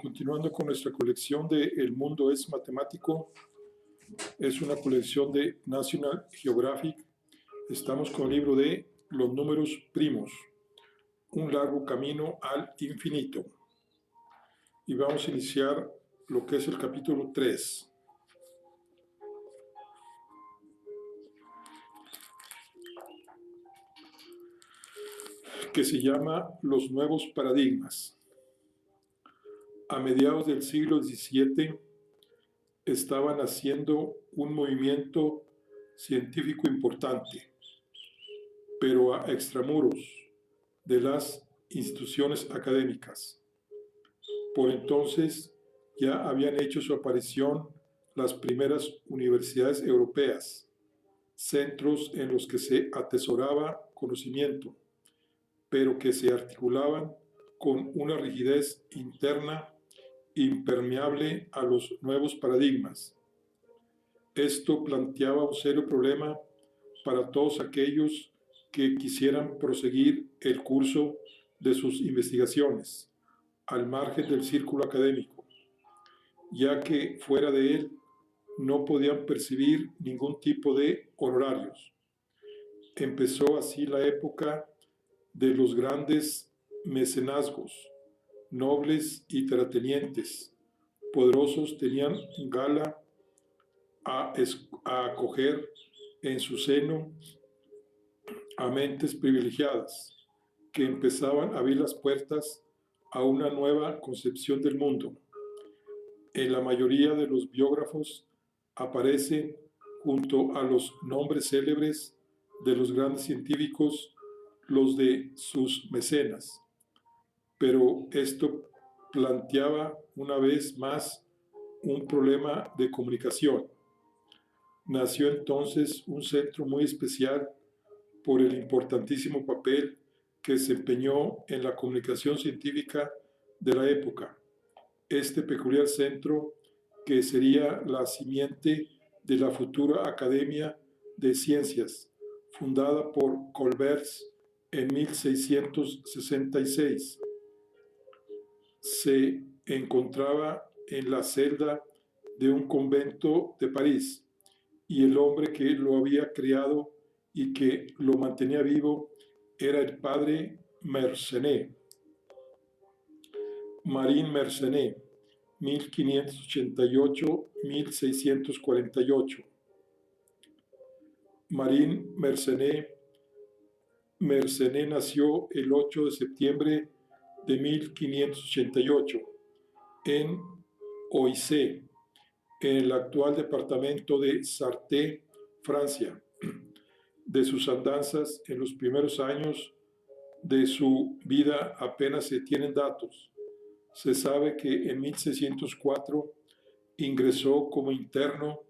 Continuando con nuestra colección de El mundo es matemático, es una colección de National Geographic. Estamos con el libro de Los números primos, un largo camino al infinito. Y vamos a iniciar lo que es el capítulo 3. Que se llama Los nuevos paradigmas. A mediados del siglo XVII estaban haciendo un movimiento científico importante, pero a extramuros de las instituciones académicas. Por entonces ya habían hecho su aparición las primeras universidades europeas, centros en los que se atesoraba conocimiento, pero que se articulaban con una rigidez interna impermeable a los nuevos paradigmas. Esto planteaba un serio problema para todos aquellos que quisieran proseguir el curso de sus investigaciones al margen del círculo académico, ya que fuera de él no podían percibir ningún tipo de honorarios. Empezó así la época de los grandes mecenazgos. Nobles y terratenientes poderosos tenían gala a acoger en su seno a mentes privilegiadas que empezaban a abrir las puertas a una nueva concepción del mundo. En la mayoría de los biógrafos aparecen, junto a los nombres célebres de los grandes científicos, los de sus mecenas. Pero esto planteaba una vez más un problema de comunicación. Nació entonces un centro muy especial por el importantísimo papel que desempeñó en la comunicación científica de la época. Este peculiar centro, que sería la simiente de la futura Academia de Ciencias, fundada por Colberts en 1666, se encontraba en la celda de un convento de París, y el hombre que lo había creado y que lo mantenía vivo era el padre Mersenne, Marin Mersenne, 1588-1648. Marin Mersenne nació el 8 de septiembre de 1588 en Oisé, en el actual departamento de Sarthe, Francia. De sus andanzas en los primeros años de su vida apenas se tienen datos. Se sabe que en 1604 ingresó como interno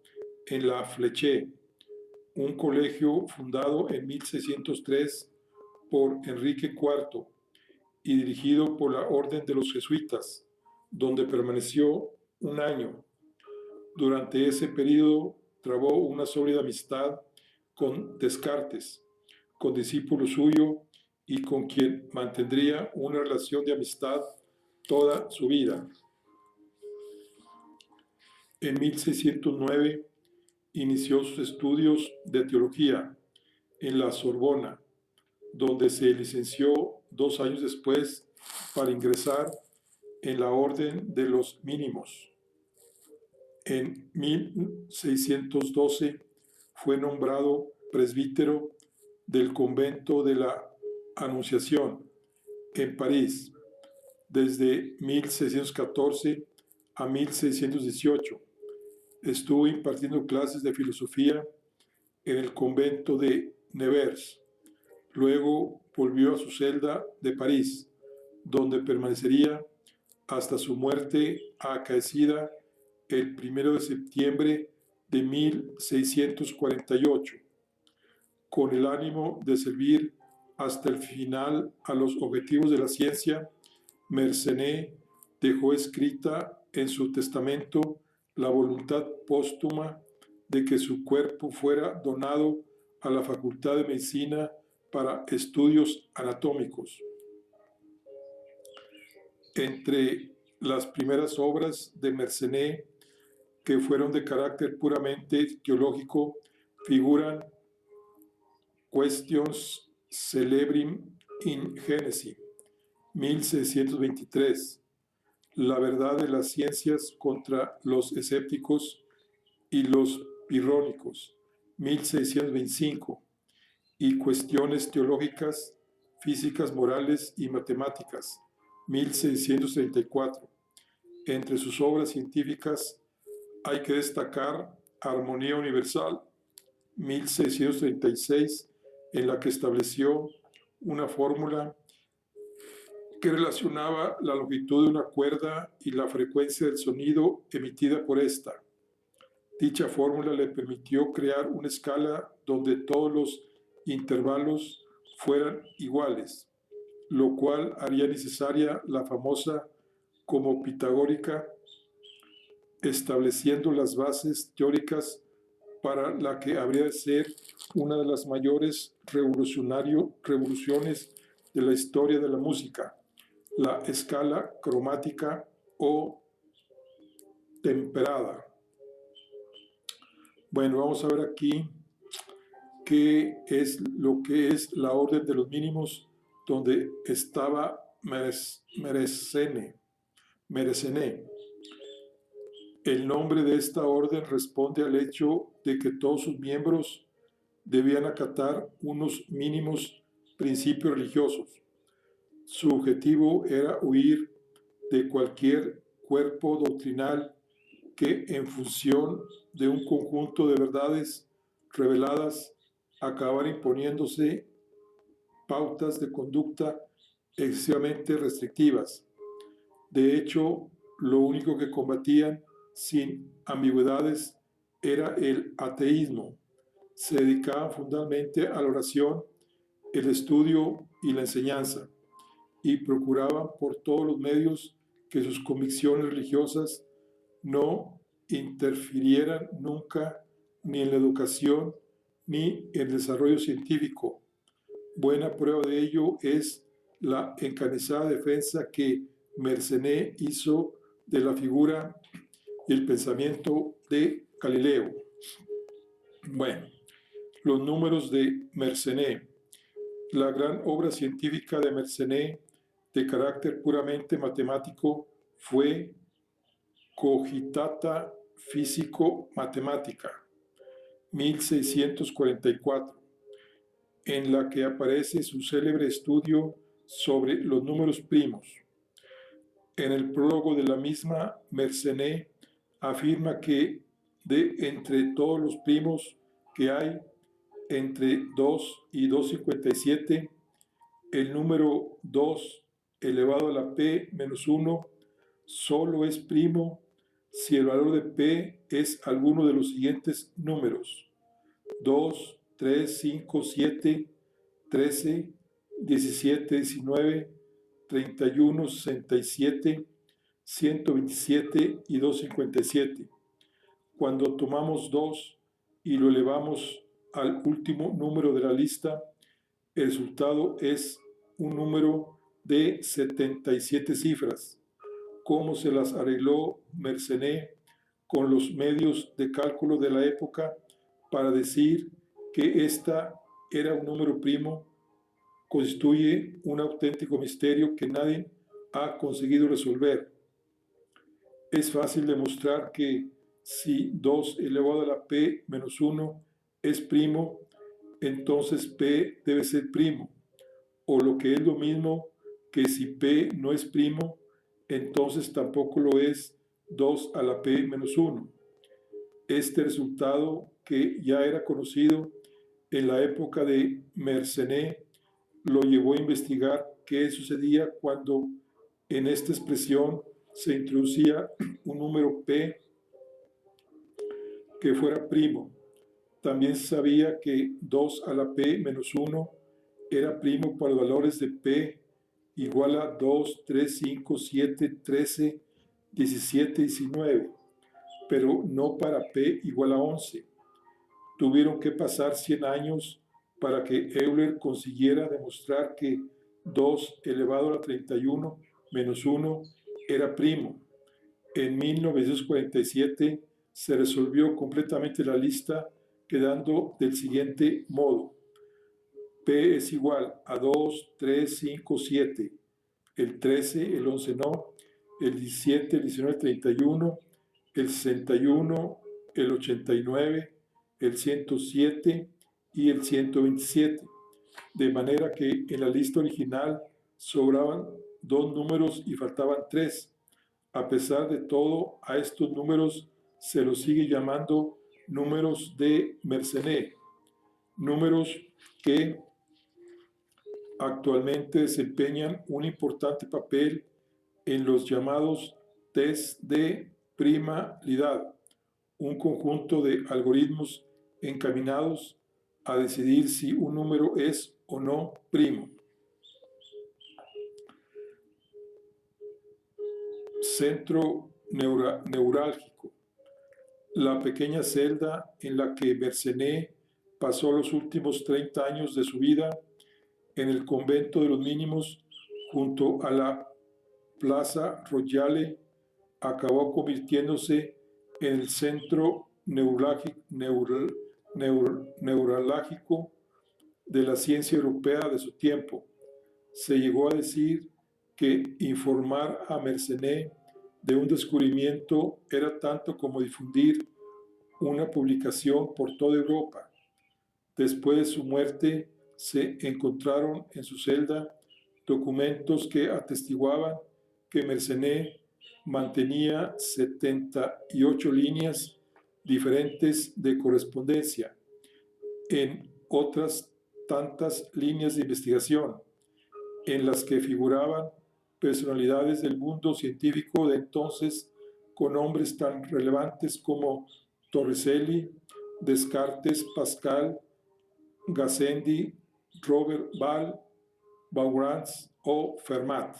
en la Fleché, un colegio fundado en 1603 por Enrique IV y dirigido por la Orden de los Jesuitas, donde permaneció un año. Durante ese periodo trabó una sólida amistad con Descartes, condiscípulo suyo y con quien mantendría una relación de amistad toda su vida. En 1609 inició sus estudios de teología en la Sorbona, donde se licenció 2 años después para ingresar en la Orden de los Mínimos. En 1612 fue nombrado presbítero del convento de la Anunciación en París desde 1614 a 1618. Estuvo impartiendo clases de filosofía en el convento de Nevers. Luego volvió a su celda de París, donde permanecería hasta su muerte acaecida el 1 de septiembre de 1648, con el ánimo de servir hasta el final a los objetivos de la ciencia. Mersenne dejó escrita en su testamento la voluntad póstuma de que su cuerpo fuera donado a la Facultad de Medicina para estudios anatómicos. Entre las primeras obras de Mersenne, que fueron de carácter puramente teológico, figuran Questions Celebrim in Genesis, 1623, La verdad de las ciencias contra los escépticos y los pirrónicos, 1625, y Cuestiones teológicas, físicas, morales y matemáticas, 1634. Entre sus obras científicas hay que destacar Armonía Universal, 1636, en la que estableció una fórmula que relacionaba la longitud de una cuerda y la frecuencia del sonido emitida por esta. Dicha fórmula le permitió crear una escala donde todos los intervalos fueran iguales, lo cual haría necesaria la famosa como pitagórica, estableciendo las bases teóricas para la que habría de ser una de las mayores revoluciones de la historia de la música, la escala cromática o temperada. Bueno, vamos a ver aquí qué es lo que es la orden de los mínimos, donde estaba Mersenne. El nombre de esta orden responde al hecho de que todos sus miembros debían acatar unos mínimos principios religiosos. Su objetivo era huir de cualquier cuerpo doctrinal que, en función de un conjunto de verdades reveladas, acabara imponiéndose pautas de conducta excesivamente restrictivas. De hecho, lo único que combatían sin ambigüedades era el ateísmo. Se dedicaban fundamentalmente a la oración, el estudio y la enseñanza, y procuraban por todos los medios que sus convicciones religiosas no interfirieran nunca ni en la educación ni en el desarrollo científico. Buena prueba de ello es la encarnizada defensa que Mersenne hizo de la figura y el pensamiento de Galileo. Bueno, los números de Mersenne. La gran obra científica de Mersenne, de carácter puramente matemático, fue Cogitata Físico-Matemática, 1644, en la que aparece su célebre estudio sobre los números primos. En el prólogo de la misma, Mersenne afirma que de entre todos los primos que hay, entre 2 y 2,57, el número 2 elevado a la p menos 1 solo es primo si el valor de p es alguno de los siguientes números: 2, 3, 5, 7, 13, 17, 19, 31, 67, 127 y 257. Cuando tomamos 2 y lo elevamos al último número de la lista, el resultado es un número de 77 cifras. ¿Cómo se las arregló Mersenne con los medios de cálculo de la época para decir que esta era un número primo? Constituye un auténtico misterio que nadie ha conseguido resolver. Es fácil demostrar que si 2 elevado a la p menos 1 es primo, entonces p debe ser primo, o lo que es lo mismo, que si p no es primo, entonces tampoco lo es 2 a la p menos 1. Este resultado, que ya era conocido en la época de Mersenne, lo llevó a investigar qué sucedía cuando en esta expresión se introducía un número p que fuera primo. También se sabía que 2 a la p menos 1 era primo para los valores de p igual a 2, 3, 5, 7, 13, 17, 19, pero no para p igual a 11. Tuvieron que pasar 100 años para que Euler consiguiera demostrar que 2 elevado a la 31 menos 1 era primo. En 1947 se resolvió completamente la lista, quedando del siguiente modo: P es igual a 2, 3, 5, 7. El 13, el 11 no, el 17, el 19, el 31, el 61, el 89, el 107 y el 127. De manera que en la lista original sobraban dos números y faltaban tres. A pesar de todo, a estos números se los sigue llamando números de Mersenne, números que actualmente desempeñan un importante papel en los llamados test de primalidad, un conjunto de algoritmos encaminados a decidir si un número es o no primo. Centro neurálgico. La pequeña celda en la que Mersenne pasó los últimos 30 años de su vida en el convento de los mínimos junto a la Plaza Royale acabó convirtiéndose en el centro neurálgico de la ciencia europea de su tiempo. Se llegó a decir que informar a Mersenne de un descubrimiento era tanto como difundir una publicación por toda Europa. Después de su muerte, se encontraron en su celda documentos que atestiguaban que Mersenne mantenía 78 líneas diferentes de correspondencia en otras tantas líneas de investigación, en las que figuraban personalidades del mundo científico de entonces con nombres tan relevantes como Torricelli, Descartes, Pascal, Gassendi, Robert Ball, Baurans o Fermat.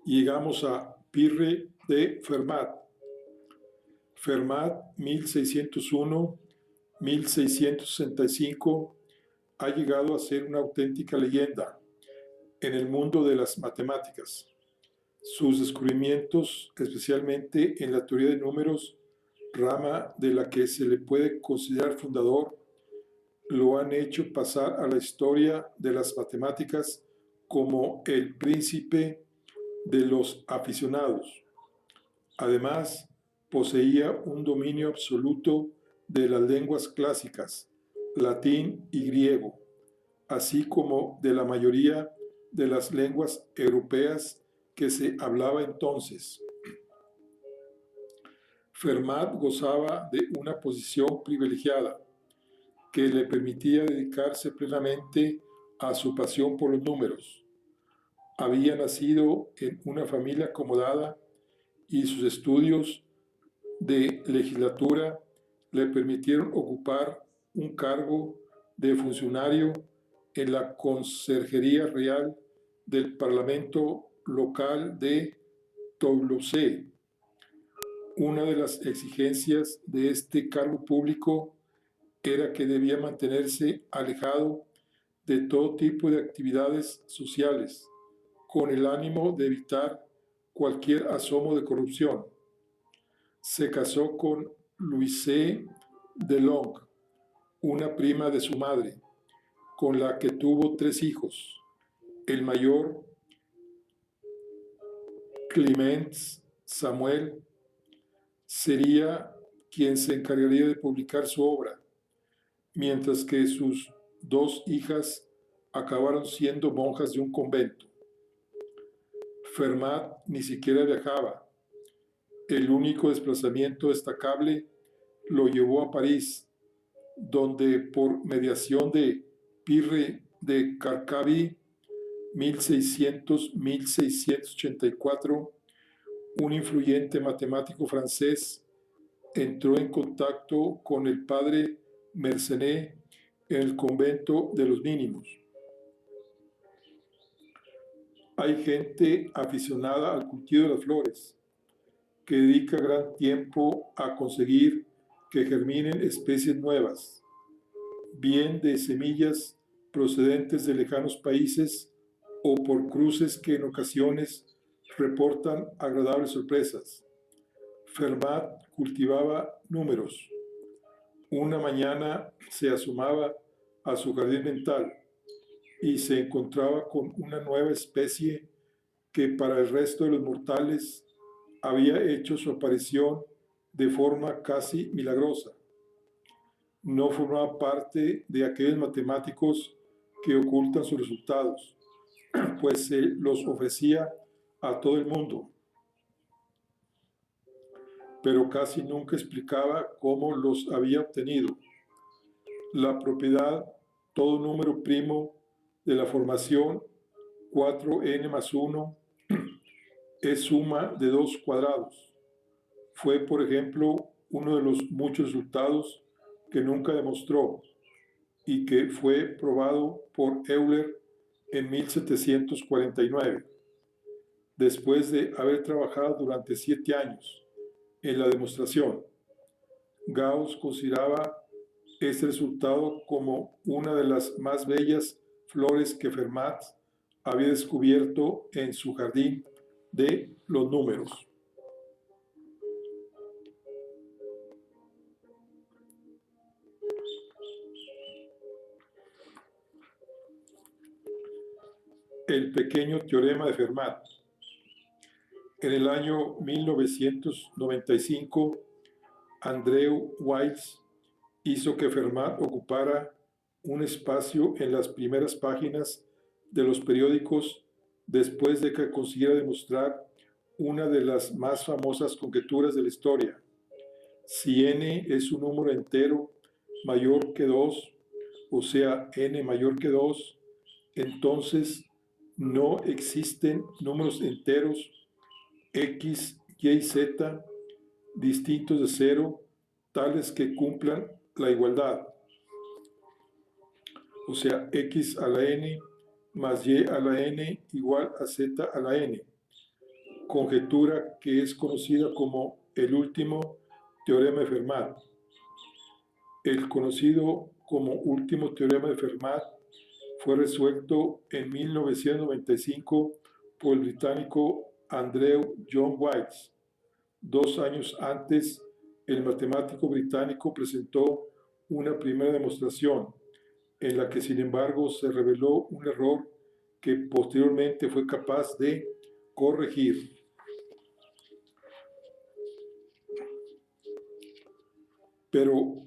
Llegamos a Pirre de Fermat. Fermat, 1601-1665, ha llegado a ser una auténtica leyenda en el mundo de las matemáticas. Sus descubrimientos, especialmente en la teoría de números, rama de la que se le puede considerar fundador, lo han hecho pasar a la historia de las matemáticas como el príncipe de los aficionados. Además, poseía un dominio absoluto de las lenguas clásicas, latín y griego, así como de la mayoría de las lenguas europeas que se hablaba entonces. Fermat gozaba de una posición privilegiada que le permitía dedicarse plenamente a su pasión por los números. Había nacido en una familia acomodada y sus estudios de legislatura le permitieron ocupar un cargo de funcionario en la Conserjería Real del Parlamento local de Toulouse. Una de las exigencias de este cargo público era que debía mantenerse alejado de todo tipo de actividades sociales, con el ánimo de evitar cualquier asomo de corrupción. Se casó con Louise Delong, una prima de su madre, con la que tuvo 3 hijos. El mayor, Clemens Samuel, sería quien se encargaría de publicar su obra, mientras que sus 2 hijas acabaron siendo monjas de un convento. Fermat ni siquiera viajaba. El único desplazamiento destacable lo llevó a París, donde por mediación de Pirre de Carcavy, 1600-1684, un influyente matemático francés, entró en contacto con el padre Mersenne en el convento de los mínimos. Hay gente aficionada al cultivo de las flores, que dedica gran tiempo a conseguir que germinen especies nuevas. bien de semillas procedentes de lejanos países o por cruces que en ocasiones reportan agradables sorpresas. Fermat cultivaba números. Una mañana se asomaba a su jardín mental y se encontraba con una nueva especie que para el resto de los mortales había hecho su aparición de forma casi milagrosa. No formaba parte de aquellos matemáticos que ocultan sus resultados, pues se los ofrecía a todo el mundo, pero casi nunca explicaba cómo los había obtenido. La propiedad, todo número primo de la formación 4n más 1 es suma de 2 cuadrados. Fue, por ejemplo, uno de los muchos resultados que nunca demostró y que fue probado por Euler en 1749, después de haber trabajado durante 7 años en la demostración. Gauss consideraba este resultado como una de las más bellas flores que Fermat había descubierto en su jardín de los números. El pequeño teorema de Fermat. En el año 1995, Andrew Wiles hizo que Fermat ocupara un espacio en las primeras páginas de los periódicos después de que consiguiera demostrar una de las más famosas conjeturas de la historia. Si n es un número entero mayor que 2, o sea, n mayor que 2, entonces no existen números enteros x, y, z distintos de 0, tales que cumplan la igualdad. O sea, x a la n más y a la n igual a z a la n. Conjetura que es conocida como el último teorema de Fermat. El conocido como último teorema de Fermat fue resuelto en 1995 por el británico Andrew John Wiles. 2 años antes, el matemático británico presentó una primera demostración en la que, sin embargo, se reveló un error que posteriormente fue capaz de corregir. Pero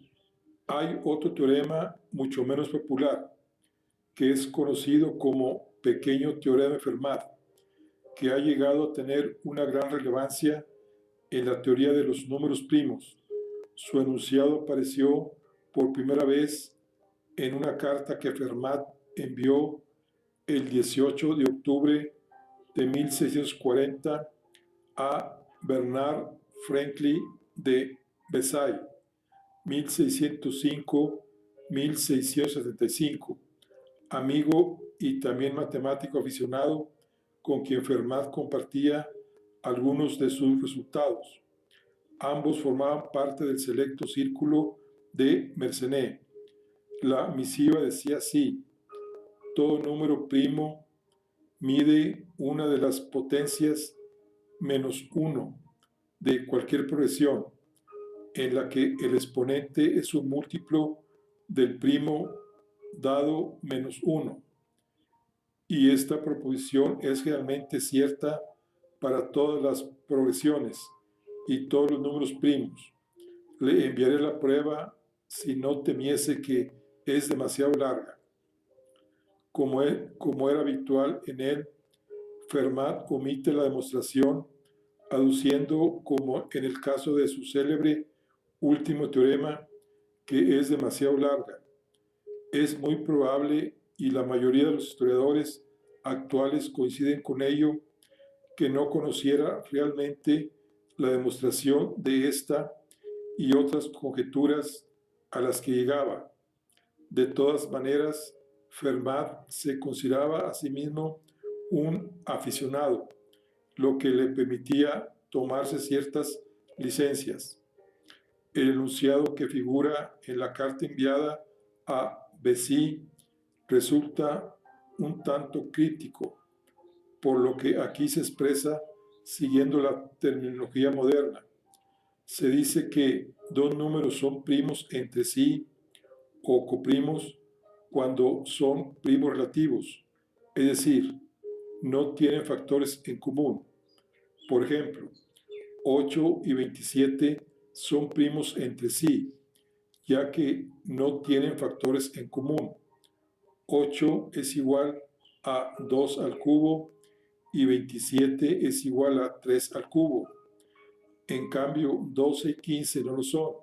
hay otro teorema mucho menos popular, que es conocido como pequeño teorema de Fermat, que ha llegado a tener una gran relevancia en la teoría de los números primos. Su enunciado apareció por primera vez en una carta que Fermat envió el 18 de octubre de 1640 a Bernard Franklin de Versailles, 1605-1675, amigo y también matemático aficionado con quien Fermat compartía algunos de sus resultados. Ambos formaban parte del selecto círculo de Mersenne. La misiva decía así: todo número primo mide una de las potencias menos 1 de cualquier progresión, en la que el exponente es un múltiplo del primo dado menos 1. Y esta proposición es realmente cierta para todas las progresiones y todos los números primos. Le enviaré la prueba si no temiese que es demasiado larga. Como era habitual en él, Fermat omite la demostración, aduciendo, como en el caso de su célebre último teorema, que es demasiado larga. Es muy probable, y la mayoría de los historiadores actuales coinciden con ello, que no conociera realmente la demostración de esta y otras conjeturas a las que llegaba. De todas maneras, Fermat se consideraba a sí mismo un aficionado, lo que le permitía tomarse ciertas licencias. El enunciado que figura en la carta enviada a BC resulta un tanto crítico, por lo que aquí se expresa siguiendo la terminología moderna. Se dice que dos números son primos entre sí o coprimos cuando son primos relativos, es decir, no tienen factores en común. Por ejemplo, 8 y 27 son primos entre sí, ya que no tienen factores en común. 8 es igual a 2 al cubo y 27 es igual a 3 al cubo. En cambio, 12 y 15 no lo son,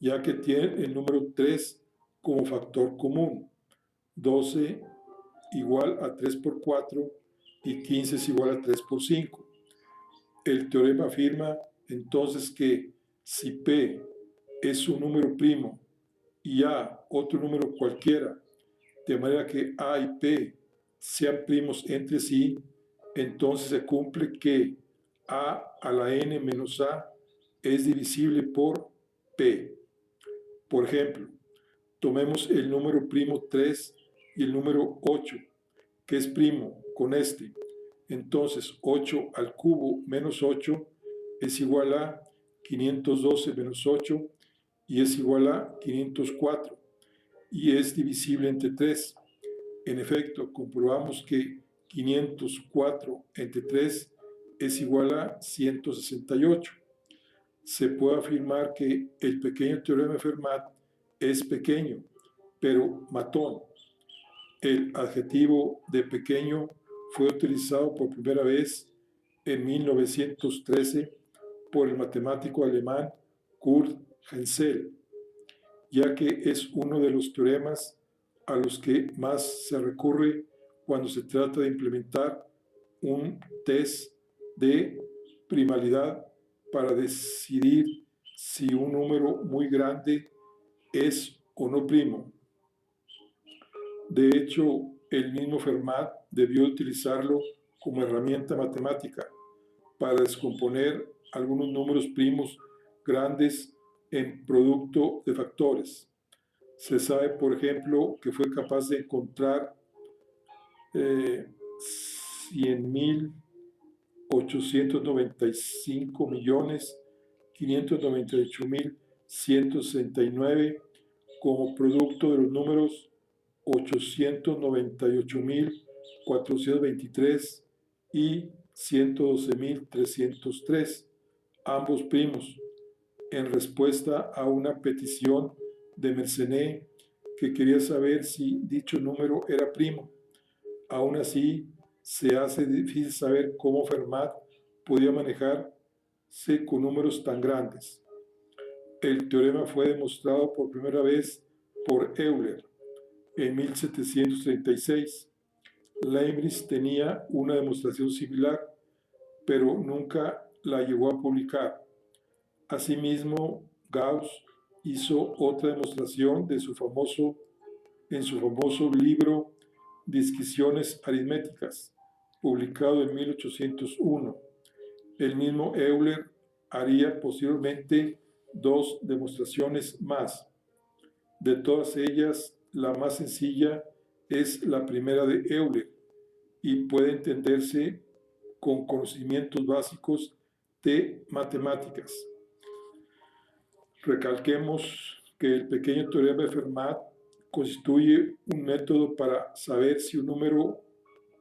ya que tienen el número 3 como factor común. 12 igual a 3 por 4 y 15 es igual a 3 por 5. El teorema afirma entonces que si P es un número primo y A otro número cualquiera, de manera que A y P sean primos entre sí, entonces se cumple que A a la n menos A es divisible por P. Por ejemplo, tomemos el número primo 3 y el número 8, que es primo con este. Entonces, 8 al cubo menos 8 es igual a 512 menos 8 y es igual a 504 y es divisible entre 3. En efecto, comprobamos que 504 entre 3 es igual a 168. Se puede afirmar que el pequeño teorema de Fermat es pequeño, pero matón. El adjetivo de pequeño fue utilizado por primera vez en 1913 por el matemático alemán Kurt Hensel, ya que es uno de los teoremas a los que más se recurre cuando se trata de implementar un test de primalidad para decidir si un número muy grande es o no primo. De hecho, el mismo Fermat debió utilizarlo como herramienta matemática para descomponer algunos números primos grandes en producto de factores. Se sabe, por ejemplo, que fue capaz de encontrar 100.895.598.169 como producto de los números 898.423 y 112.303, ambos primos, en respuesta a una petición de Mersenne que quería saber si dicho número era primo. Aún así, se hace difícil saber cómo Fermat podía manejarse con números tan grandes. El teorema fue demostrado por primera vez por Euler en 1736. Leibniz tenía una demostración similar, pero nunca la llegó a publicar. Asimismo, Gauss hizo otra demostración en su famoso libro Disquisiciones aritméticas, publicado en 1801. El mismo Euler haría posteriormente dos demostraciones más. De todas ellas, la más sencilla es la primera de Euler y puede entenderse con conocimientos básicos de matemáticas. Recalquemos que el pequeño teorema de Fermat constituye un método para saber si un número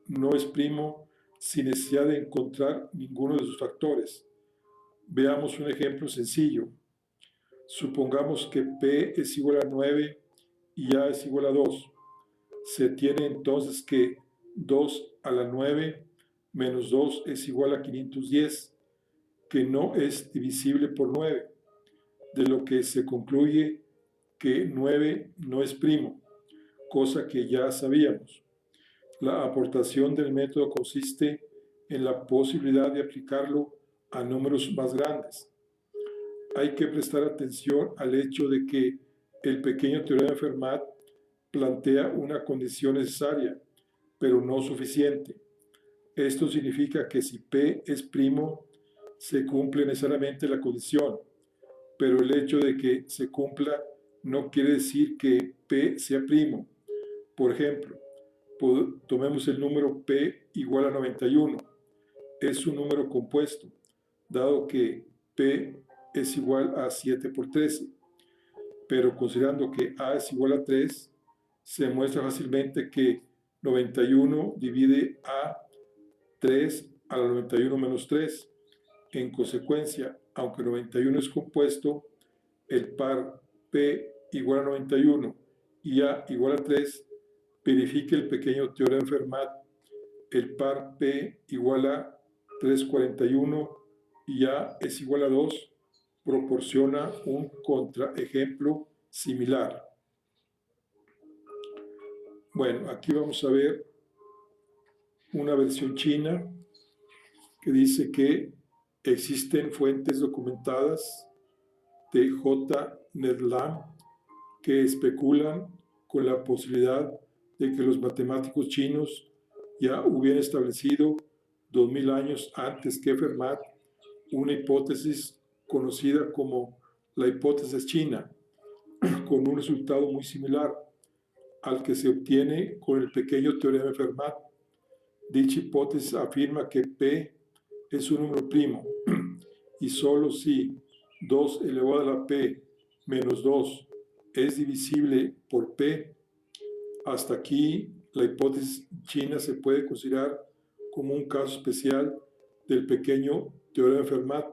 no es primo sin necesidad de encontrar ninguno de sus factores. Veamos un ejemplo sencillo. Supongamos que P es igual a 9 y A es igual a 2. Se tiene entonces que 2 a la 9 menos 2 es igual a 510, que no es divisible por 9, de lo que se concluye que 9 no es primo, cosa que ya sabíamos. La aportación del método consiste en la posibilidad de aplicarlo a números más grandes. Hay que prestar atención al hecho de que el pequeño teorema de Fermat plantea una condición necesaria, pero no suficiente. Esto significa que si P es primo, se cumple necesariamente la condición, pero el hecho de que se cumpla no quiere decir que P sea primo. Por ejemplo, tomemos el número P igual a 91. Es un número compuesto, dado que P es igual a 7 por 13. Pero considerando que A es igual a 3, se muestra fácilmente que 91 divide a 3 a la 91 menos 3. En consecuencia, aunque 91 es compuesto, el par P igual a 91 y A igual a 3 verifica el pequeño teorema de Fermat. El par P igual a 341 y A es igual a 2 proporciona un contraejemplo similar. Bueno, aquí vamos a ver una versión china que dice que existen fuentes documentadas de J. Nedlam que especulan con la posibilidad de que los matemáticos chinos ya hubieran establecido 2000 años antes que Fermat una hipótesis conocida como la hipótesis china, con un resultado muy similar al que se obtiene con el pequeño teorema de Fermat. Dicha hipótesis afirma que P es un número primo y solo si 2 elevado a la P menos 2 es divisible por P. Hasta aquí, la hipótesis china se puede considerar como un caso especial del pequeño teorema de Fermat.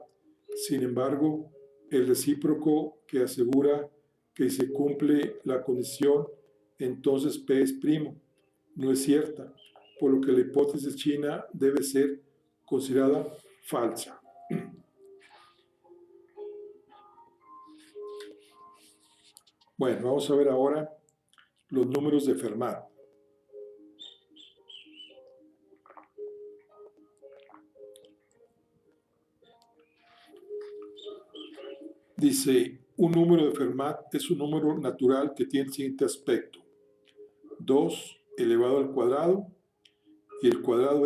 Sin embargo, el recíproco que asegura que si se cumple la condición, entonces P es primo, no es cierta, por lo que la hipótesis china debe ser considerada falsa. Bueno, vamos a ver ahora los números de Fermat. Dice, un número de Fermat es un número natural que tiene el siguiente aspecto. 2 elevado al cuadrado y el cuadrado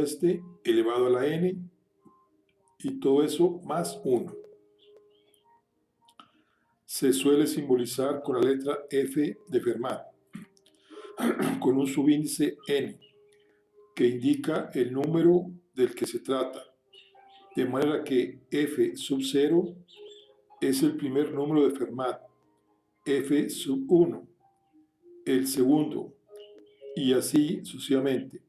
elevado a la n y todo eso más 1. Se suele simbolizar con la letra F de Fermat, con un subíndice n, que indica el número del que se trata, de manera que F sub 0 es el primer número de Fermat, F sub 1, el segundo, y así sucesivamente.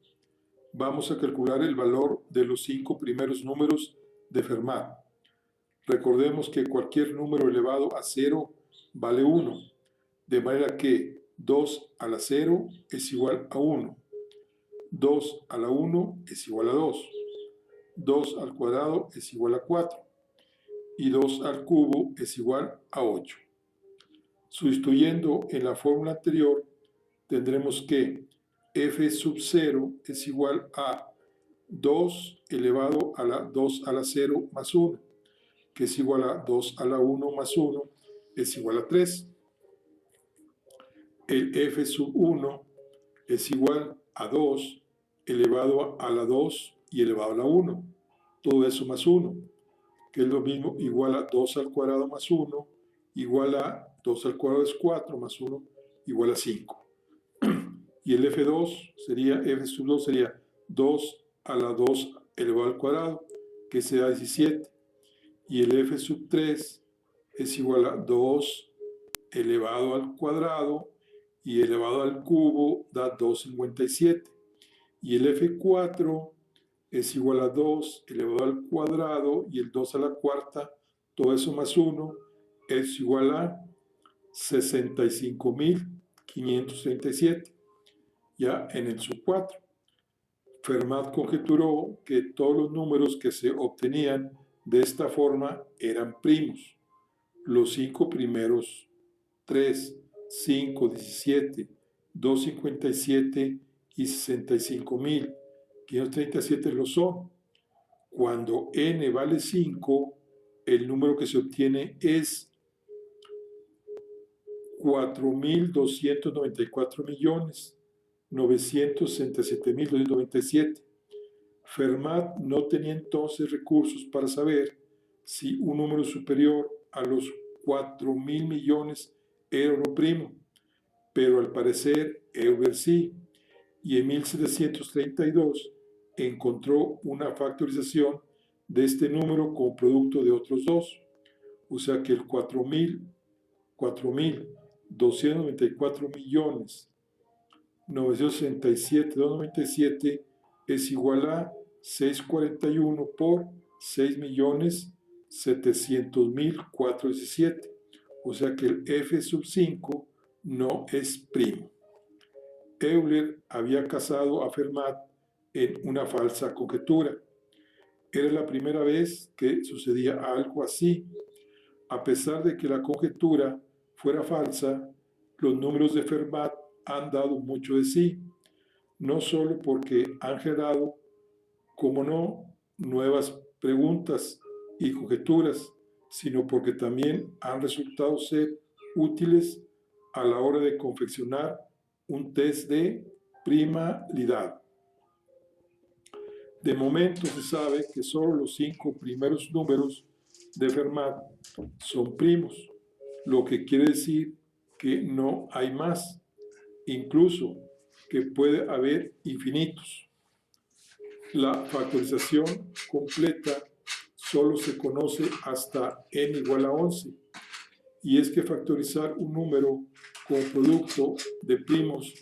Vamos a calcular el valor de los 5 primeros números de Fermat. Recordemos que cualquier número elevado a 0 vale 1, de manera que 2 a la 0 es igual a 1, 2 a la 1 es igual a 2, 2 al cuadrado es igual a 4 y 2 al cubo es igual a 8. Sustituyendo en la fórmula anterior, tendremos que f sub 0 es igual a 2 elevado a la 2 a la 0 más 1, que es igual a 2 a la 1 más 1, es igual a 3. El f sub 1 es igual a 2 elevado a la 2 y elevado a la 1, todo eso más 1, que es lo mismo, igual a 2 al cuadrado más 1, igual a 2 al cuadrado es 4 más 1, igual a 5. Y el f2 sería, f sub 2 sería 2 a la 2 elevado al cuadrado, que será 17. Y el f sub 3 es igual a 2 elevado al cuadrado y elevado al cubo da 2,57. Y el f4 es igual a 2 elevado al cuadrado y el 2 a la cuarta, todo eso más 1, es igual a 65.537. Ya en el sub 4. Fermat conjeturó que todos los números que se obtenían de esta forma eran primos. Los 5 primeros, 3, 5, 17, 257 y 65.537 lo son. Cuando n vale 5, el número que se obtiene es 4.294.967.297. Fermat no tenía entonces recursos para saber si un número superior a los 4.000 millones era uno primo, pero al parecer Euler sí, y en 1732 encontró una factorización de este número como producto de otros dos, o sea que el 4.264.967.297 es igual a 641 por 6.700.417, o sea que el f sub 5 no es primo. Euler había casado a Fermat en una falsa conjetura. Era la primera vez que sucedía algo así. A pesar de que la conjetura fuera falsa, los números de Fermat han dado mucho de sí, no solo porque han generado, como no, nuevas preguntas y conjeturas, sino porque también han resultado ser útiles a la hora de confeccionar un test de primalidad. De momento se sabe que solo los 5 primeros números de Fermat son primos, lo que quiere decir que no hay más, incluso que puede haber infinitos. La factorización completa solo se conoce hasta n igual a 11, y es que factorizar un número como producto de primos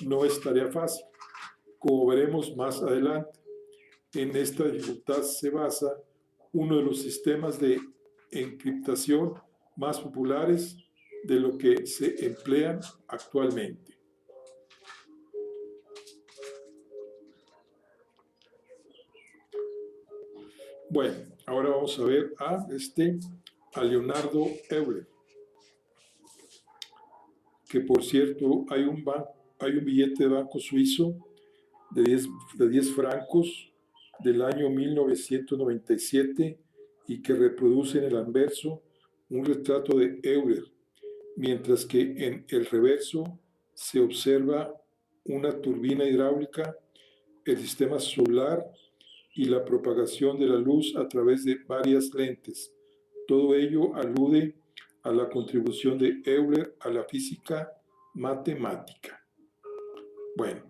no es tarea fácil, como veremos más adelante. En esta dificultad se basa uno de los sistemas de encriptación más populares de lo que se emplean actualmente. Bueno, ahora vamos a ver a Leonardo Euler, que por cierto hay un billete de banco suizo de 10 francos del año 1997 y que reproduce en el anverso un retrato de Euler, mientras que en el reverso se observa una turbina hidráulica, el sistema solar y la propagación de la luz a través de varias lentes. Todo ello alude a la contribución de Euler a la física matemática. Bueno,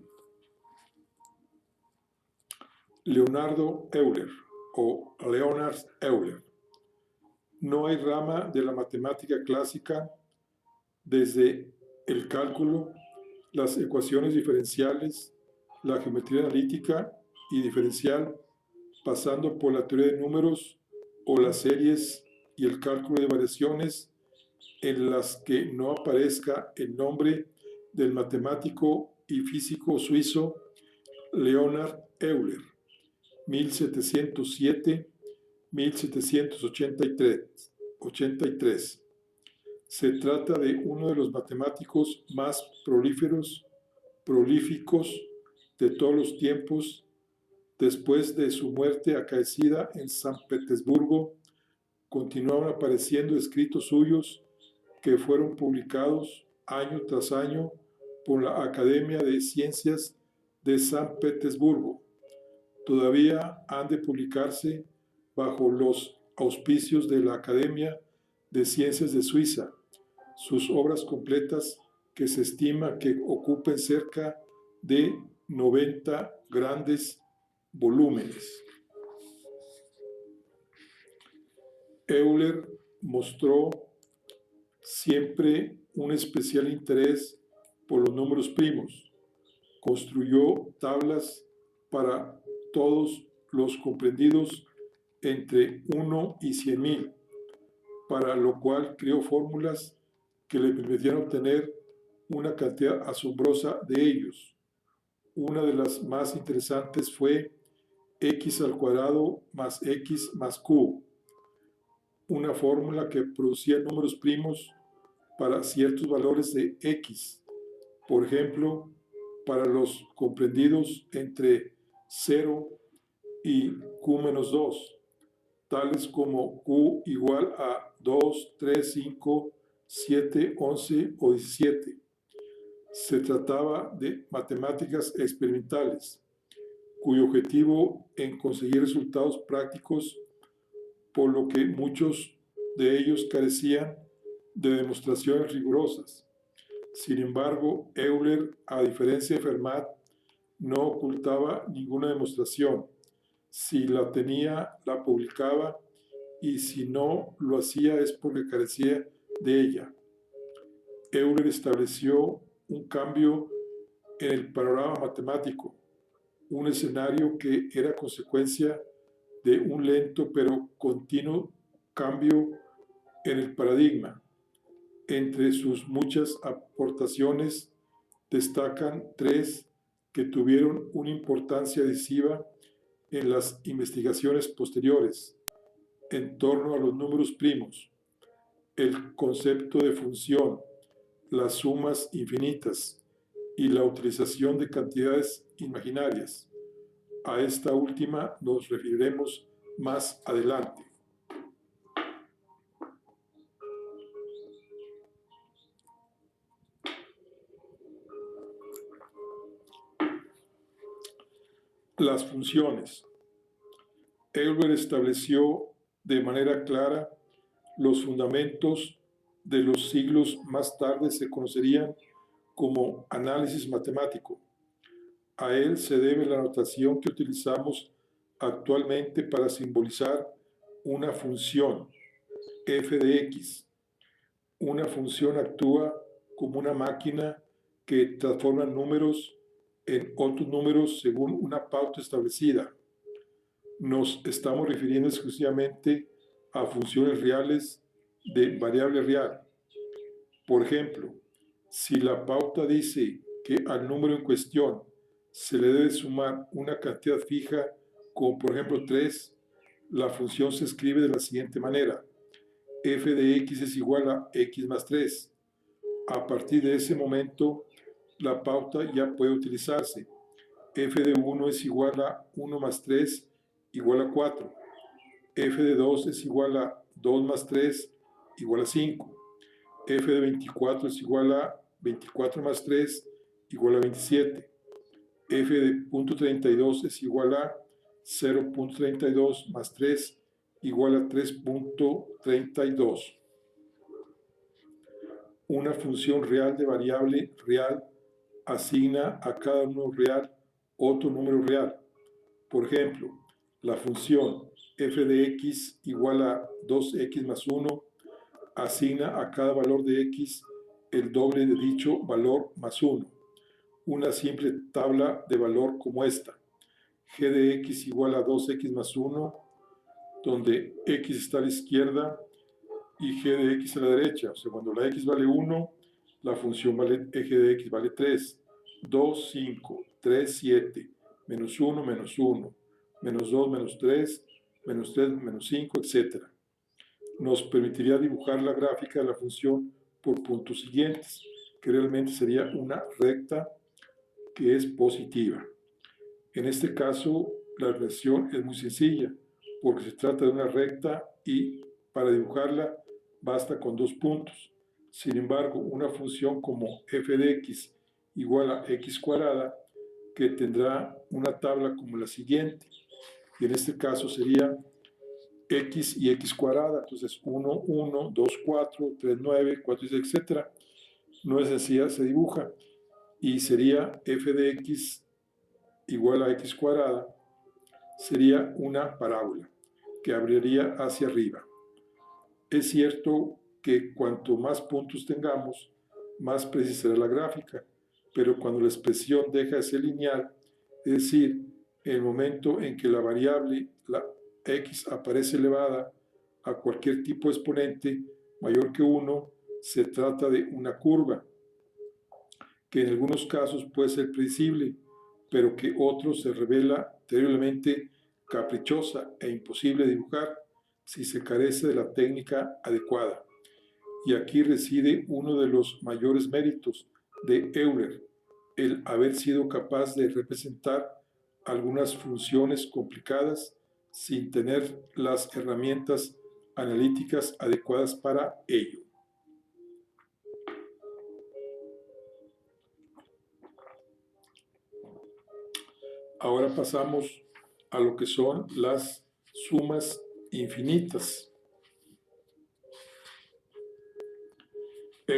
Leonardo Euler o Leonard Euler. No hay rama de la matemática clásica desde el cálculo, las ecuaciones diferenciales, la geometría analítica y diferencial, pasando por la teoría de números o las series y el cálculo de variaciones, en las que no aparezca el nombre del matemático y físico suizo Leonhard Euler, 1707-1783. Se trata de uno de los matemáticos más prolíficos de todos los tiempos. Después de su muerte acaecida en San Petersburgo, continuaron apareciendo escritos suyos que fueron publicados año tras año por la Academia de Ciencias de San Petersburgo. Todavía han de publicarse bajo los auspicios de la Academia de Ciencias de Suiza, sus obras completas, que se estima que ocupen cerca de 90 grandes volúmenes. Euler mostró siempre un especial interés por los números primos. Construyó tablas para todos los comprendidos entre 1 y 100.000, para lo cual creó fórmulas que le permitieron obtener una cantidad asombrosa de ellos. Una de las más interesantes fue x al cuadrado más x más q, una fórmula que producía números primos para ciertos valores de x, por ejemplo, para los comprendidos entre 0 y q menos 2, tales como q igual a 2, 3, 5, 7, 11 o 17. Se trataba de matemáticas experimentales, cuyo objetivo en conseguir resultados prácticos, por lo que muchos de ellos carecían de demostraciones rigurosas. Sin embargo, Euler, a diferencia de Fermat, no ocultaba ninguna demostración. Si la tenía, la publicaba, y si no lo hacía es porque carecía de ella. Euler estableció un cambio en el panorama matemático, un escenario que era consecuencia de un lento pero continuo cambio en el paradigma. Entre sus muchas aportaciones destacan tres que tuvieron una importancia decisiva en las investigaciones posteriores en torno a los números primos: el concepto de función, las sumas infinitas y la utilización de cantidades imaginarias. A esta última nos referiremos más adelante. Las funciones. Euler estableció de manera clara los fundamentos de los siglos más tarde se conocerían como análisis matemático. A él se debe la notación que utilizamos actualmente para simbolizar una función, f de x. Una función actúa como una máquina que transforma números en otros números según una pauta establecida. Nos estamos refiriendo exclusivamente a funciones reales de variable real. Por ejemplo, si la pauta dice que al número en cuestión se le debe sumar una cantidad fija, como por ejemplo 3, la función se escribe de la siguiente manera: f de x es igual a x más 3. A partir de ese momento, la pauta ya puede utilizarse. F de 1 es igual a 1 más 3 igual a 4. F de 2 es igual a 2 más 3 igual a 5. F de 24 es igual a 24 más 3 igual a 27. F de punto 32 es igual a 0.32 más 3 igual a 3.32. Una función real de variable real asigna a cada número real otro número real. Por ejemplo, la función f de x igual a 2x más 1 asigna a cada valor de x el doble de dicho valor más 1. Una simple tabla de valor como esta: g de x igual a 2x más 1, donde x está a la izquierda y g de x a la derecha. O sea, cuando la x vale 1, la función g de x vale 3, 2, 5, 3, 7, menos 1, menos 1, menos 2, menos 3, menos 3, menos 5, etc. Nos permitiría dibujar la gráfica de la función por puntos siguientes, que realmente sería una recta que es positiva. En este caso, la relación es muy sencilla, porque se trata de una recta y para dibujarla basta con 2 puntos. Sin embargo, una función como f de x igual a x cuadrada, que tendrá una tabla como la siguiente, y en este caso sería x y x cuadrada, entonces 1, 1, 2, 4, 3, 9, 4, 6, etc. No es sencilla, se dibuja, y sería f de x igual a x cuadrada, sería una parábola que abriría hacia arriba. Es cierto que cuanto más puntos tengamos, más precisa será la gráfica, pero cuando la expresión deja de ser lineal, es decir, en el momento en que la variable, la x, aparece elevada a cualquier tipo de exponente mayor que 1, se trata de una curva, que en algunos casos puede ser predecible, pero que otros se revela terriblemente caprichosa e imposible de dibujar si se carece de la técnica adecuada. Y aquí reside uno de los mayores méritos de Euler, el haber sido capaz de representar algunas funciones complicadas sin tener las herramientas analíticas adecuadas para ello. Ahora pasamos a lo que son las sumas infinitas.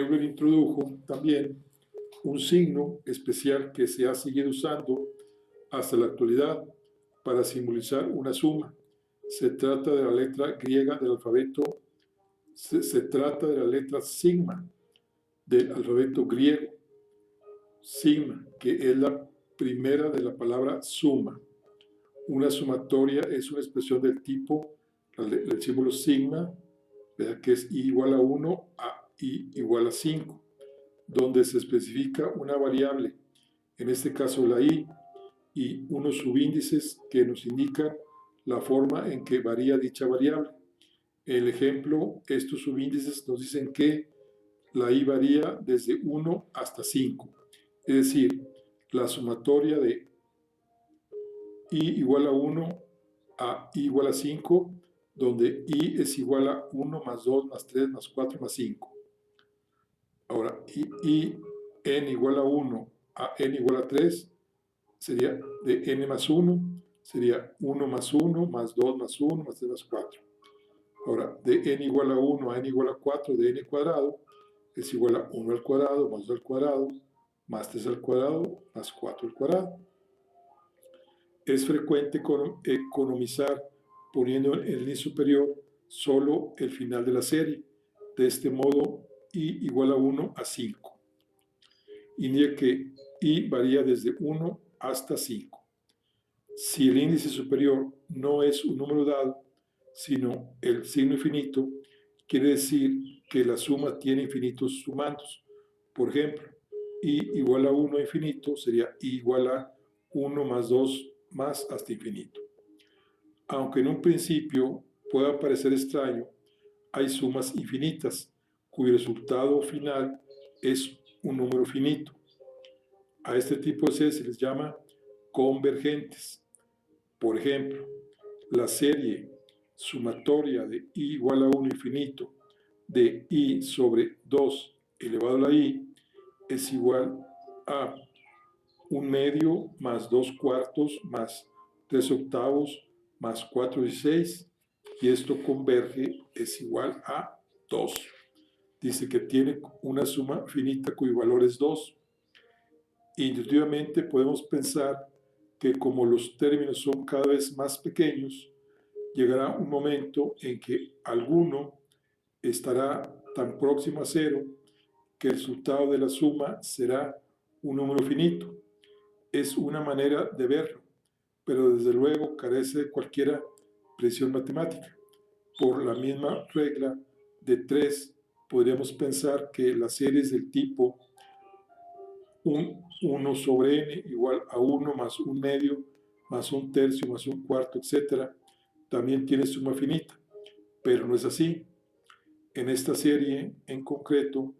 Euler introdujo también un signo especial que se ha seguido usando hasta la actualidad para simbolizar una suma. Se trata de la letra griega del alfabeto, se trata de la letra sigma del alfabeto griego, sigma, que es la primera de la palabra suma. Una sumatoria es una expresión del tipo, el símbolo sigma, que es i igual a 1 a i igual a 5, donde se especifica una variable, en este caso la i, y unos subíndices que nos indican la forma en que varía dicha variable. El ejemplo, estos subíndices nos dicen que la i varía desde 1 hasta 5, es decir, la sumatoria de i igual a 1 a i igual a 5, donde i es igual a 1 más 2 más 3 más 4 más 5. Ahora, i n igual a 1 a n igual a 3 sería de n más 1, sería 1 más 1 más 2 más 1 más 3 más 4. Ahora, de n igual a 1 a n igual a 4 de n cuadrado es igual a 1 al cuadrado más 2 al cuadrado más 3 al cuadrado más 4 al cuadrado. Es frecuente economizar poniendo en el índice superior solo el final de la serie. De este modo, i igual a 1 a 5. Indica que i varía desde 1 hasta 5. Si el índice superior no es un número dado, sino el signo infinito, quiere decir que la suma tiene infinitos sumandos. Por ejemplo, i igual a 1 a infinito sería i igual a 1 más 2 más hasta infinito. Aunque en un principio pueda parecer extraño, hay sumas infinitas cuyo resultado final es un número finito. A este tipo de series se les llama convergentes. Por ejemplo, la serie sumatoria de i igual a 1 infinito de i sobre 2 elevado a la i es igual a 1 medio más 2 cuartos más 3 octavos más 4/16, y esto converge, es igual a 2. Dice que tiene una suma finita cuyo valor es 2. Intuitivamente podemos pensar que como los términos son cada vez más pequeños, llegará un momento en que alguno estará tan próximo a 0 que el resultado de la suma será un número finito. Es una manera de verlo, pero desde luego carece de cualquier precisión matemática. Por la misma regla de 3, podríamos pensar que las series del tipo 1 sobre n igual a 1 más 1 medio más 1 tercio más 1 cuarto, etc., también tiene suma finita, pero no es así. En esta serie en concreto,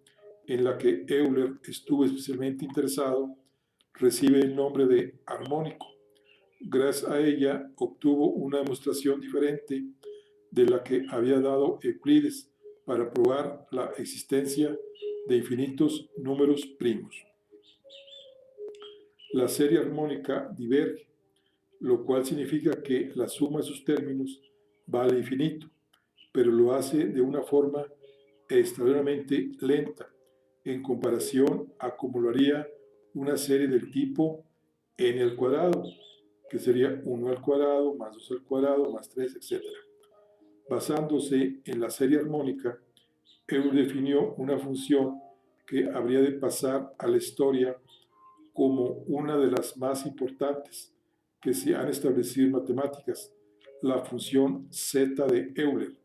en la que Euler estuvo especialmente interesado, recibe el nombre de armónico. Gracias a ella obtuvo una demostración diferente de la que había dado Euclides para probar la existencia de infinitos números primos. La serie armónica diverge, lo cual significa que la suma de sus términos va al infinito, pero lo hace de una forma extraordinariamente lenta en comparación a como lo haría una serie del tipo n al cuadrado, que sería 1 al cuadrado más 2 al cuadrado más 3, etc. Basándose en la serie armónica, Euler definió una función que habría de pasar a la historia como una de las más importantes que se han establecido en matemáticas, la función z de Euler,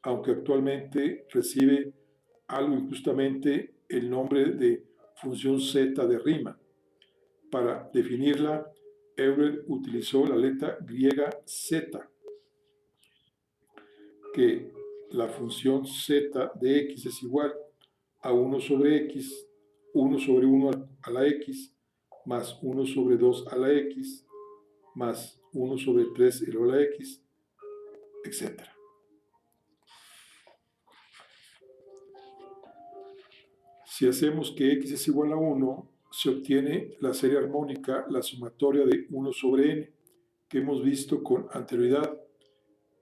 aunque actualmente recibe algo injustamente el nombre de función z de Riemann. Para definirla, Euler utilizó la letra griega z, que la función z de x es igual a 1 sobre x, 1 sobre 1 a la x, más 1 sobre 2 a la x, más 1 sobre 3 elevado a la x, etc. Si hacemos que x es igual a 1, se obtiene la serie armónica, la sumatoria de 1 sobre n, que hemos visto con anterioridad,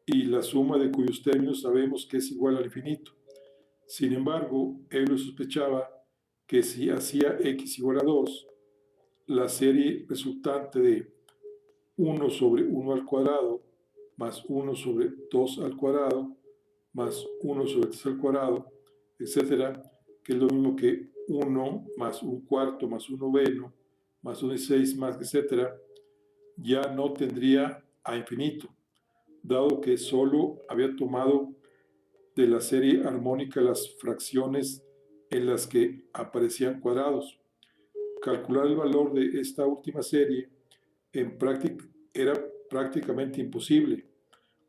y la suma de cuyos términos sabemos que es igual al infinito. Sin embargo, Euler sospechaba que si hacía x igual a 2, la serie resultante de 1 sobre 1 al cuadrado más 1 sobre 2 al cuadrado más 1 sobre 3 al cuadrado, etcétera, que es lo mismo que 1 más un cuarto más un noveno más 1 y 6 más, etcétera, ya no tendría a infinito, dado que solo había tomado de la serie armónica las fracciones en las que aparecían cuadrados. Calcular el valor de esta última serie en práctica era prácticamente imposible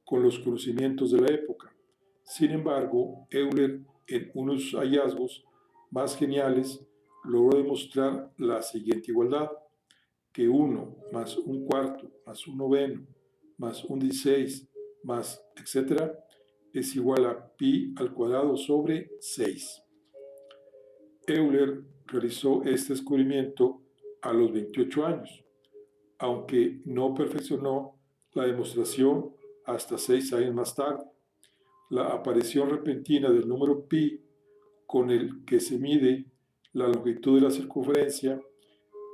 con los conocimientos de la época. Sin embargo, Euler, en unos hallazgos más geniales, logró demostrar la siguiente igualdad, que 1 más un cuarto más un noveno más un 16 más, etcétera, es igual a pi al cuadrado sobre 6. Euler realizó este descubrimiento a los 28 años, aunque no perfeccionó la demostración hasta 6 años más tarde. La aparición repentina del número pi con el que se mide la longitud de la circunferencia,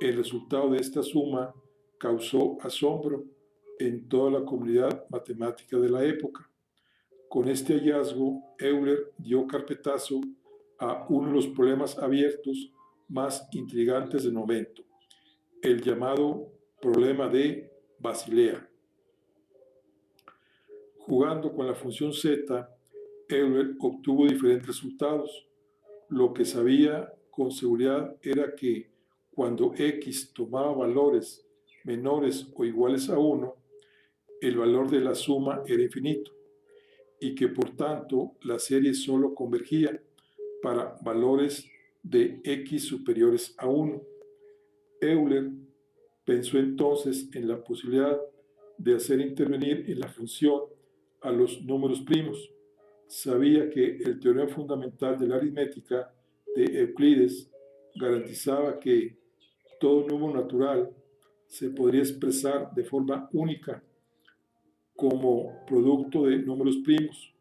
el resultado de esta suma causó asombro en toda la comunidad matemática de la época. Con este hallazgo, Euler dio carpetazo a uno de los problemas abiertos más intrigantes del momento, el llamado problema de Basilea. Jugando con la función z, Euler obtuvo diferentes resultados. Lo que sabía con seguridad era que cuando x tomaba valores menores o iguales a 1, el valor de la suma era infinito y que por tanto la serie solo convergía para valores de x superiores a 1. Euler pensó entonces en la posibilidad de hacer intervenir en la función a los números primos. Sabía que el teorema fundamental de la aritmética de Euclides garantizaba que todo número natural se podría expresar de forma única como producto de números primos.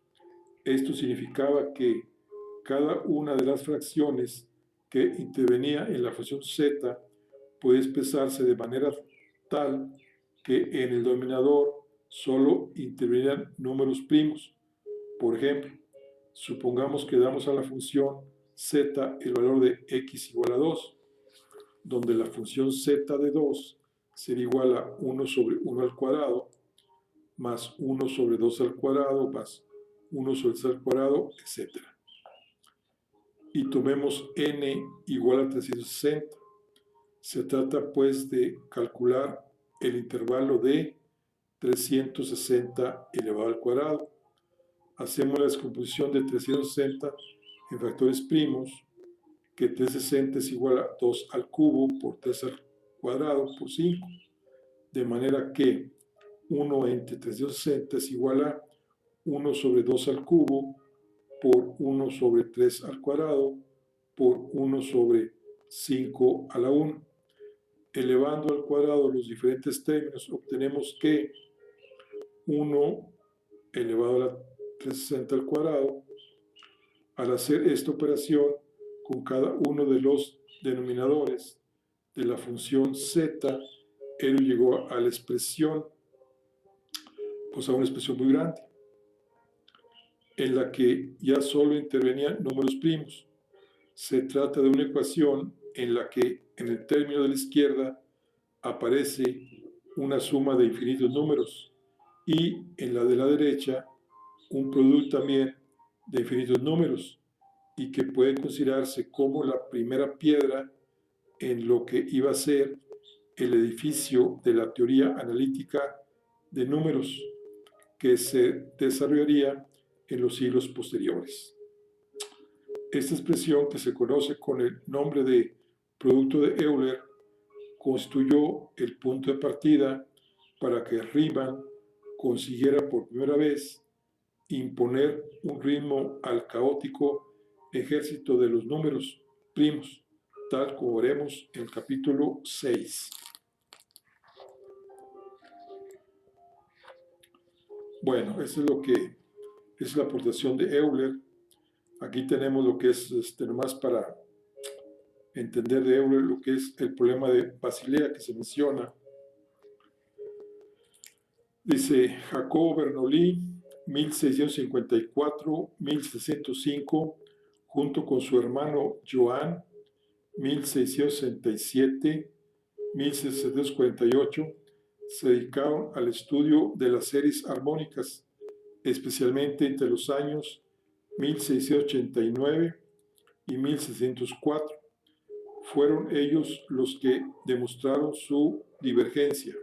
Esto significaba que cada una de las fracciones que intervenía en la función z puede expresarse de manera tal que en el denominador solo intervenían números primos. Por ejemplo, supongamos que damos a la función z el valor de x igual a 2, donde la función z de 2 sería igual a 1 sobre 1 al cuadrado, más 1 sobre 2 al cuadrado, más 1 sobre 3 al cuadrado, etc. Y tomemos n igual a 360. Se trata pues de calcular el intervalo de 360 elevado al cuadrado. Hacemos la descomposición de 360 en factores primos, que 360 es igual a 2 al cubo por 3 al cuadrado por 5, de manera que 1 entre 360 es igual a 1 sobre 2 al cubo por 1 sobre 3 al cuadrado por 1 sobre 5 a la 1. Elevando al cuadrado los diferentes términos, obtenemos que 1 elevado a la 360 al cuadrado, al hacer esta operación con cada uno de los denominadores de la función z, él llegó a la expresión, pues a una expresión muy grande, en la que ya solo intervenían números primos. Se trata de una ecuación en la que en el término de la izquierda aparece una suma de infinitos números y en la de la derecha un producto también de infinitos números y que puede considerarse como la primera piedra en lo que iba a ser el edificio de la teoría analítica de números que se desarrollaría en los siglos posteriores. Esta expresión, que se conoce con el nombre de producto de Euler, constituyó el punto de partida para que Riemann consiguiera por primera vez imponer un ritmo al caótico ejército de los números primos, tal como veremos en el capítulo 6. Bueno, eso es lo que es la aportación de Euler Aquí tenemos lo que es, nomás para entender de Euler, lo que es el problema de Basilea que se menciona. Dice Jacobo Bernoulli, 1654-1605, junto con su hermano Joan, 1667-1748, se dedicaron al estudio de las series armónicas, especialmente entre los años 1689 y 1604. Fueron ellos los que demostraron su divergencia.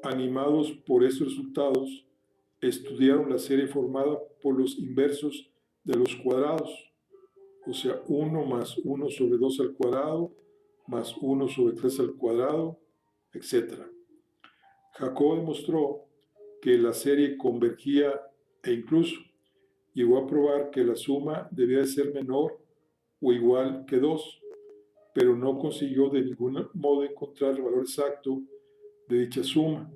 Animados por estos resultados, estudiaron la serie formada por los inversos de los cuadrados, o sea, 1 más 1 sobre 2 al cuadrado, más 1 sobre 3 al cuadrado, etc. Jacob demostró que la serie convergía e incluso llegó a probar que la suma debía de ser menor o igual que 2, pero no consiguió de ningún modo encontrar el valor exacto de dicha suma.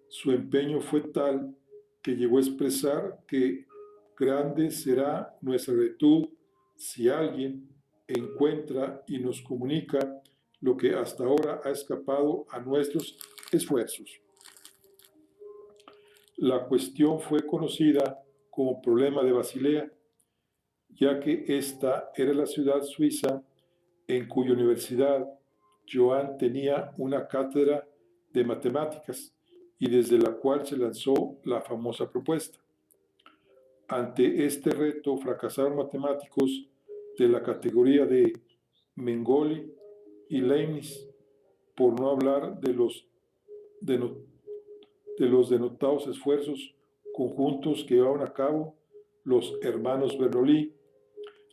Su empeño fue tal que llegó a expresar que grande será nuestra gratitud si alguien encuentra y nos comunica lo que hasta ahora ha escapado a nuestros esfuerzos. La cuestión fue conocida como problema de Basilea, ya que esta era la ciudad suiza en cuya universidad Joan tenía una cátedra de matemáticas y desde la cual se lanzó la famosa propuesta. Ante este reto fracasaron matemáticos de la categoría de Mengoli y Leibniz, por no hablar de los denotados esfuerzos conjuntos que llevaron a cabo los hermanos Bernoulli.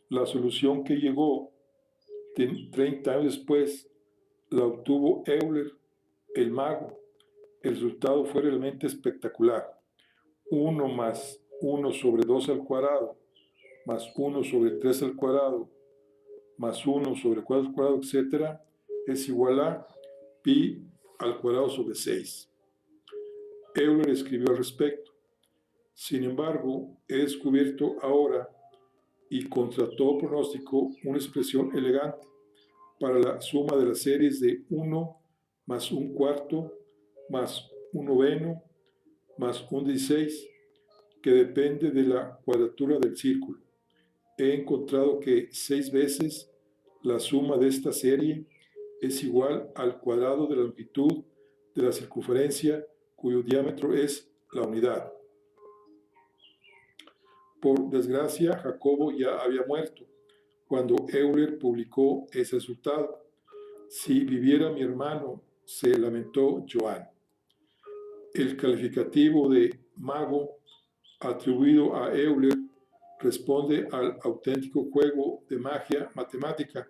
La solución que llegó 30 años después la obtuvo Euler, el mago. El resultado fue realmente espectacular. 1 más 1 sobre 2 al cuadrado, más 1 sobre 3 al cuadrado, más 1 sobre 4 al cuadrado, etc., es igual a pi al cuadrado sobre 6. Euler escribió al respecto. Sin embargo, he descubierto ahora, y contra todo pronóstico, una expresión elegante para la suma de las series de 1 más 1 cuarto más 1 noveno más 1 16, que depende de la cuadratura del círculo. He encontrado que 6 veces la suma de esta serie es igual al cuadrado de la longitud de la circunferencia cuyo diámetro es la unidad. Por desgracia, Jacobo ya había muerto cuando Euler publicó ese resultado. Si viviera mi hermano, se lamentó Joan. El calificativo de mago atribuido a Euler responde al auténtico juego de magia matemática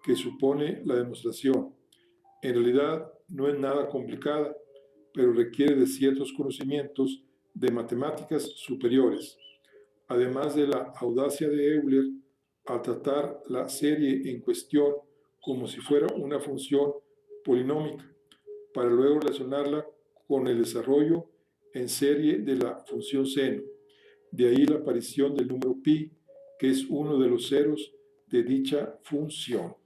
que supone la demostración. En realidad no es nada complicada, pero requiere de ciertos conocimientos de matemáticas superiores. Además de la audacia de Euler al tratar la serie en cuestión como si fuera una función polinómica, para luego relacionarla con el desarrollo en serie de la función seno. De ahí la aparición del número pi, que es uno de los ceros de dicha función.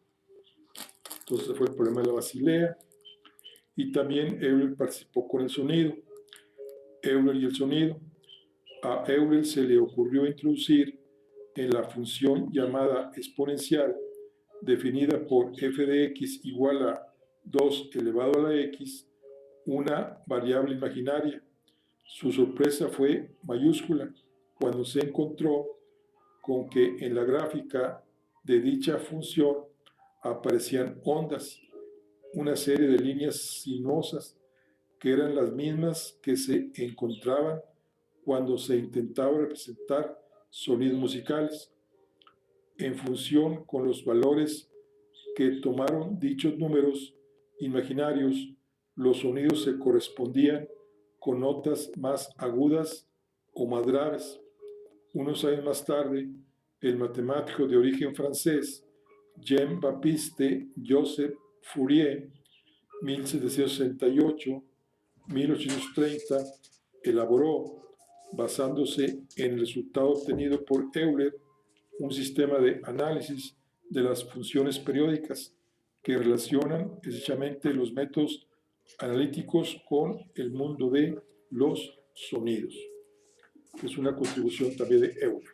Entonces fue el problema de la Basilea. Y también Euler participó con el sonido. Euler y el sonido. A Euler se le ocurrió introducir en la función llamada exponencial, definida por f de x igual a 2 elevado a la x, una variable imaginaria. Su sorpresa fue mayúscula cuando se encontró con que en la gráfica de dicha función aparecían ondas, una serie de líneas sinuosas que eran las mismas que se encontraban cuando se intentaba representar sonidos musicales. En función con los valores que tomaron dichos números imaginarios, los sonidos se correspondían con notas más agudas o más graves. Unos años más tarde, el matemático de origen francés Jean-Baptiste Joseph Fourier, 1768-1830, elaboró, basándose en el resultado obtenido por Euler, un sistema de análisis de las funciones periódicas que relacionan estrechamente los métodos analíticos con el mundo de los sonidos. Es una contribución también de Euler.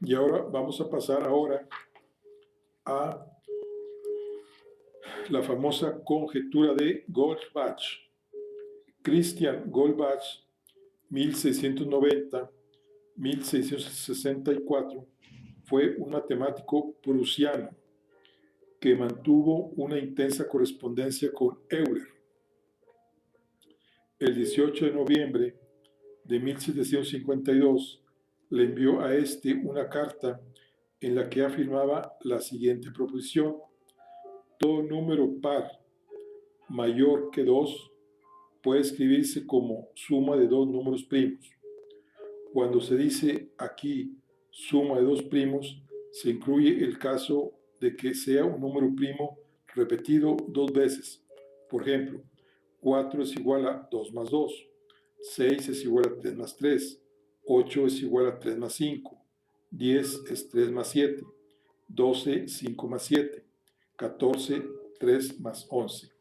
Y ahora vamos a pasar a la famosa conjetura de Goldbach. Christian Goldbach, 1690-1664, fue un matemático prusiano que mantuvo una intensa correspondencia con Euler. El 18 de noviembre de 1752 le envió a este una carta en la que afirmaba la siguiente proposición: todo número par mayor que 2 puede escribirse como suma de dos números primos. Cuando se dice aquí suma de dos primos, se incluye el caso de que sea un número primo repetido dos veces. Por ejemplo, 4 es igual a 2 más 2, 6 es igual a 3 más 3, 8 es igual a 3 más 5, 10 es 3 más 7, 12, 5 más 7, 14, 3 más 11. O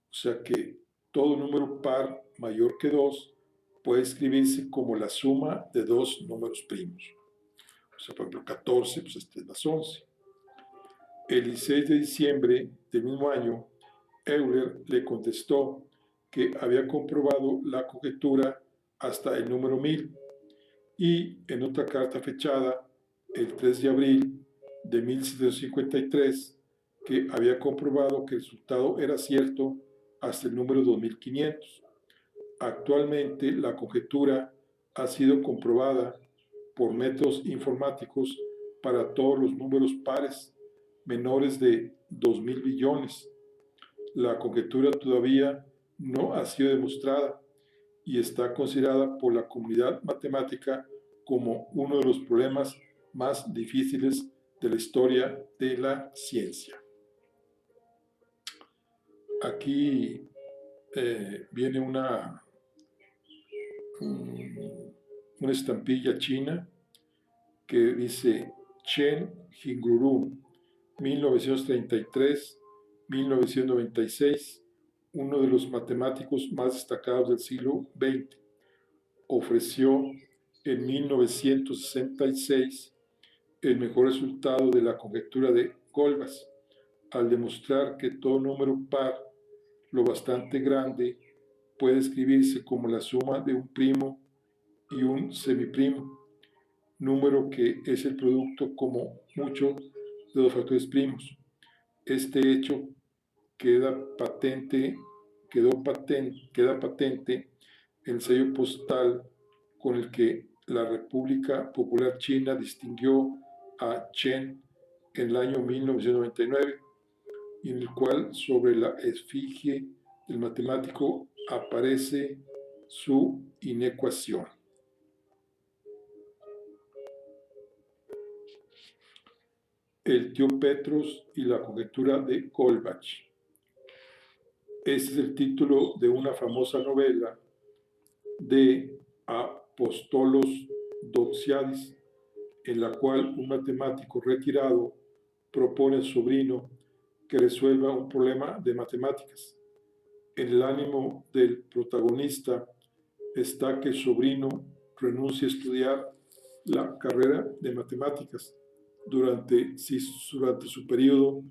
sea que todo número par mayor que 2 puede escribirse como la suma de dos números primos. O sea, por ejemplo, 14 pues es 3 más 11. El 16 de diciembre del mismo año, Euler le contestó que había comprobado la conjetura hasta el número 1000 y en otra carta fechada el 3 de abril de 1753 que había comprobado que el resultado era cierto hasta el número 2500. Actualmente la conjetura ha sido comprobada por métodos informáticos para todos los números pares menores de 2000 billones. La conjetura todavía no ha sido demostrada y está considerada por la comunidad matemática como uno de los problemas más difíciles de la historia de la ciencia. Aquí viene una estampilla china que dice Chen Jinguru, 1933-1996, uno de los matemáticos más destacados del siglo XX. Ofreció en 1966 el mejor resultado de la conjetura de Goldbach, al demostrar que todo número par lo bastante grande puede escribirse como la suma de un primo y un semiprimo, número que es el producto como mucho de dos factores primos. Este hecho queda patente el sello postal con el que la República Popular China distinguió a Chen en el año 1999, y en el cual sobre la efigie del matemático aparece su inecuación. El tío Petros y la conjetura de Goldbach. Este es el título de una famosa novela de Apostolos Doxiadis, en la cual un matemático retirado propone al sobrino que resuelva un problema de matemáticas. En el ánimo del protagonista está que el sobrino renuncie a estudiar la carrera de matemáticas si durante su periodo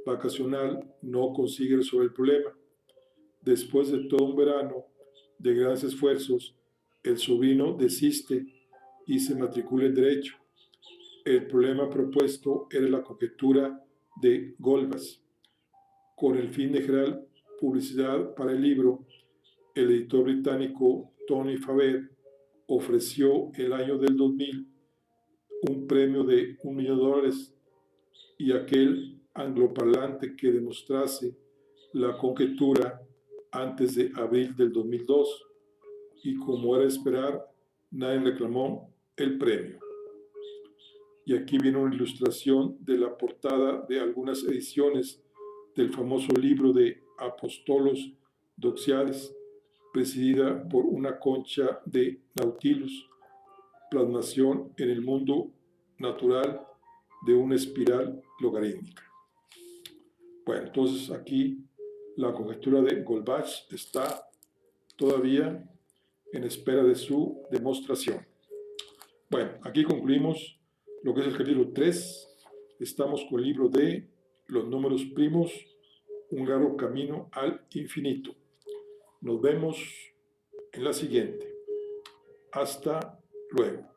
vacacional no consigue resolver el problema. Después de todo un verano de grandes esfuerzos, el sobrino desiste y se matricula en Derecho. El problema propuesto era la conjetura de Goldbach. Con el fin de generar publicidad para el libro, el editor británico Tony Faber ofreció el año del 2000 un premio de $1 millón y aquel angloparlante que demostrase la conjetura antes de abril del 2002, y como era de esperar, nadie reclamó el premio. Y aquí viene una ilustración de la portada de algunas ediciones del famoso libro de Apostolos Doxiades, presidida por una concha de Nautilus, plasmación en el mundo natural de una espiral logarítmica. Bueno, entonces aquí la conjetura de Goldbach está todavía en espera de su demostración. Bueno, aquí concluimos lo que es el capítulo 3. Estamos con el libro de los números primos, un largo camino al infinito. Nos vemos en la siguiente. Hasta luego.